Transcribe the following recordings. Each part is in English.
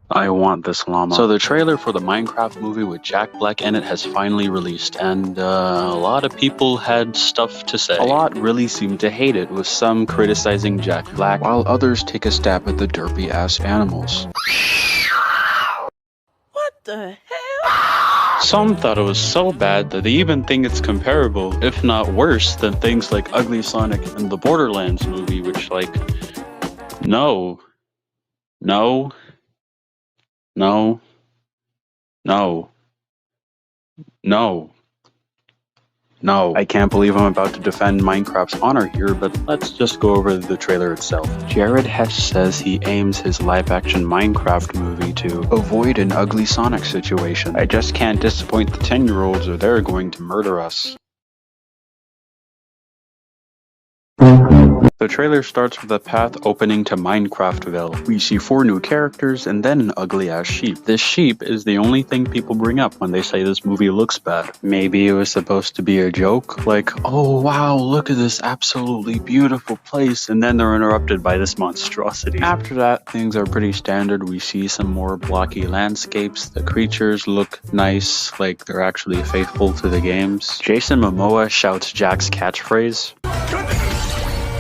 I want this llama. So the trailer for the Minecraft movie with Jack Black in it has finally released, and a lot of people had stuff to say. A lot really seemed to hate it, with some criticizing Jack Black, while others take a stab at the derpy ass animals. What the hell? Some thought it was so bad that they even think it's comparable, if not worse, than things like Ugly Sonic and the Borderlands movie, which, like, no. No. No. No. No. No. I can't believe I'm about to defend Minecraft's honor here, but let's just go over the trailer itself. Jared Hess says he aims his live-action Minecraft movie to avoid an Ugly Sonic situation. I just can't disappoint the 10-year-olds or they're going to murder us. The trailer starts with a path opening to Minecraftville. We see 4 new characters and then an ugly-ass sheep. This sheep is the only thing people bring up when they say this movie looks bad. Maybe it was supposed to be a joke, like, oh wow, look at this absolutely beautiful place, and then they're interrupted by this monstrosity. After that, things are pretty standard. We see some more blocky landscapes. The creatures look nice, like they're actually faithful to the games. Jason Momoa shouts Jack's catchphrase.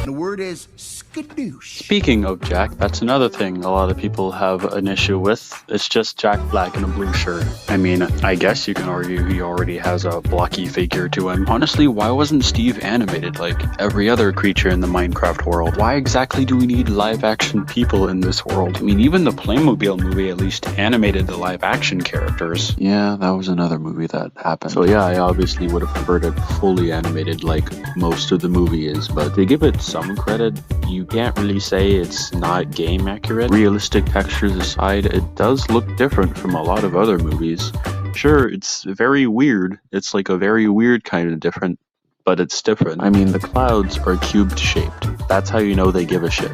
The word is skadoosh. Speaking of Jack, that's another thing a lot of people have an issue with. It's just Jack Black in a blue shirt. I mean, I guess you can argue he already has a blocky figure to him. Honestly, why wasn't Steve animated like every other creature in the Minecraft world? Why exactly do we need live action people in this world? I mean, even the Playmobil movie at least animated the live action characters. Yeah, that was another movie that happened. So yeah, I obviously would have preferred it fully animated like most of the movie is, but to give it some credit, you can't really say it's not game accurate. Realistic textures aside, it does look different from a lot of other movies. Sure, it's very weird. It's like a very weird kind of different, but it's different. I mean, the clouds are cubed shaped. That's how you know they give a shit.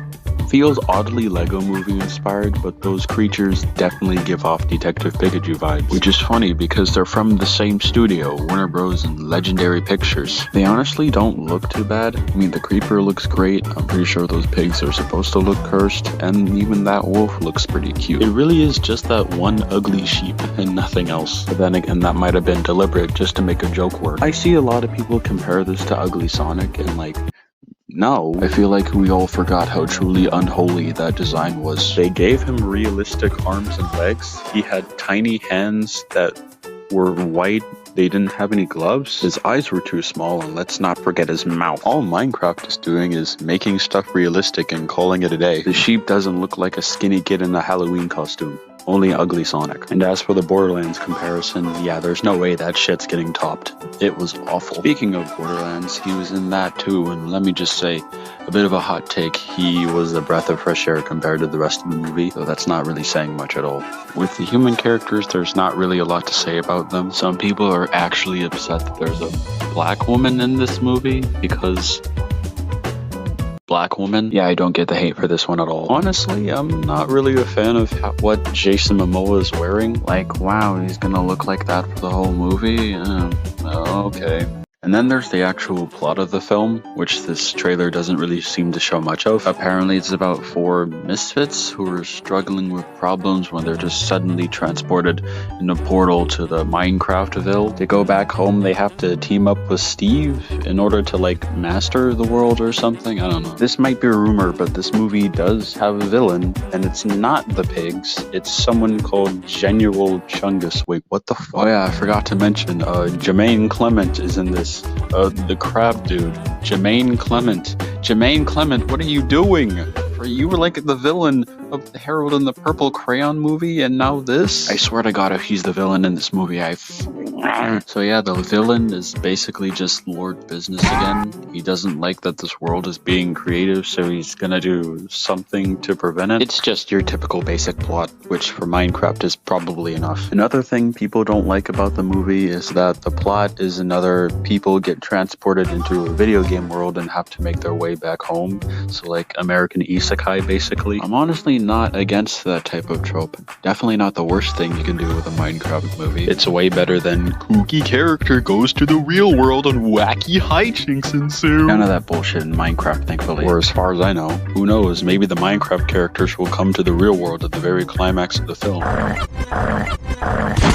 Feels oddly Lego Movie inspired, but those creatures definitely give off Detective Pikachu vibes. Which is funny because they're from the same studio, Warner Bros. And Legendary Pictures. They honestly don't look too bad. I mean, the creeper looks great. I'm pretty sure those pigs are supposed to look cursed, and even that wolf looks pretty cute. It really is just that one ugly sheep and nothing else. But then again, that might have been deliberate just to make a joke work. I see a lot of people compare this to Ugly Sonic and like, no, I feel like we all forgot how truly unholy that design was. They gave him realistic arms and legs. He had tiny hands that were white. They didn't have any gloves. His eyes were too small, and let's not forget his mouth. All Minecraft is doing is making stuff realistic and calling it a day. The sheep doesn't look like a skinny kid in a Halloween costume. Only Ugly Sonic. And as for the Borderlands comparison, yeah, there's no way that shit's getting topped. It was awful. Speaking of Borderlands, he was in that too, and let me just say, a bit of a hot take, he was a breath of fresh air compared to the rest of the movie, though that's not really saying much at all. With the human characters, there's not really a lot to say about them. Some people are actually upset that there's a black woman in this movie, because black woman. Yeah, I don't get the hate for this one at all. Honestly, I'm not really a fan of what Jason Momoa is wearing. Like, wow, he's gonna look like that for the whole movie? Okay. And then there's the actual plot of the film, which this trailer doesn't really seem to show much of. Apparently it's about 4 misfits who are struggling with problems when they're just suddenly transported in a portal to the Minecraftville. To go back home, they have to team up with Steve in order to like master the world or something. I don't know. This might be a rumor, but this movie does have a villain, and it's not the pigs. It's someone called Genual Chungus. Wait, what the fuck? Oh yeah, I forgot to mention, Jermaine Clement is in this. The crab dude, Jermaine Clement. Jermaine Clement, what are you doing? You were like the villain of the Harold and the Purple Crayon movie, and now this? I swear to God, if he's the villain in this movie, So yeah, the villain is basically just Lord Business again. He doesn't like that this world is being creative, so he's gonna do something to prevent it. It's just your typical basic plot, which for Minecraft is probably enough. Another thing people don't like about the movie is that the plot is another people get transported into a video game world and have to make their way back home. So like American Isekai, basically. I'm honestly not against that type of trope. Definitely not the worst thing you can do with a Minecraft movie. It's way better than kooky character goes to the real world and wacky hijinks ensue. None of that bullshit in Minecraft, thankfully. Or as far as I know. Who knows, maybe the Minecraft characters will come to the real world at the very climax of the film.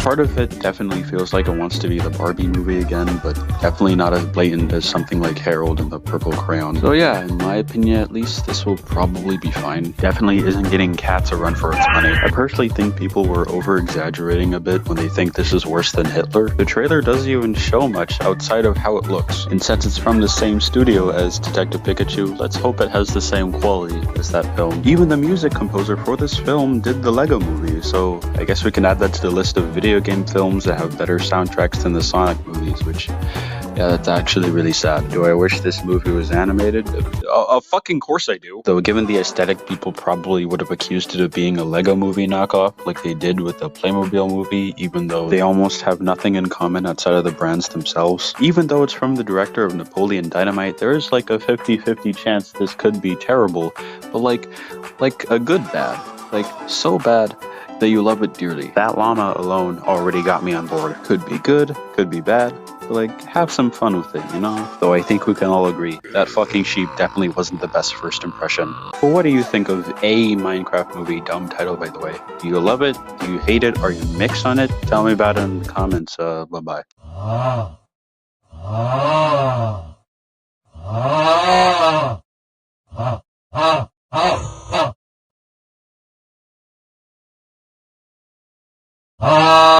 Part of it definitely feels like it wants to be the Barbie movie again, but definitely not as blatant as something like Harold and the Purple Crayon. So yeah, in my opinion at least, this will probably be fine. Definitely isn't getting Cats a run for its money. I personally think people were over-exaggerating a bit when they think this is worse than Hitler. The trailer doesn't even show much outside of how it looks. And since it's from the same studio as Detective Pikachu, let's hope it has the same quality as that film. Even the music composer for this film did the Lego movie, so I guess we can add that to the list of video game films that have better soundtracks than the Sonic movies, which, yeah, that's actually really sad. Do I wish this movie was animated? Fucking course I do. Though given the aesthetic, people probably would have accused it of being a Lego movie knockoff, like they did with the Playmobil movie, even though they almost have nothing in common outside of the brands themselves. Even though it's from the director of Napoleon Dynamite, there is like a 50-50 chance this could be terrible, but like a good bad. Like, so bad that you love it dearly. That llama alone already got me on board. Could be good, could be bad, but like, have some fun with it, you know? Though I think we can all agree, that fucking sheep definitely wasn't the best first impression. But what do you think of a Minecraft movie? Dumb title, by the way. Do you love it? Do you hate it? Are you mixed on it? Tell me about it in the comments. Bye-bye.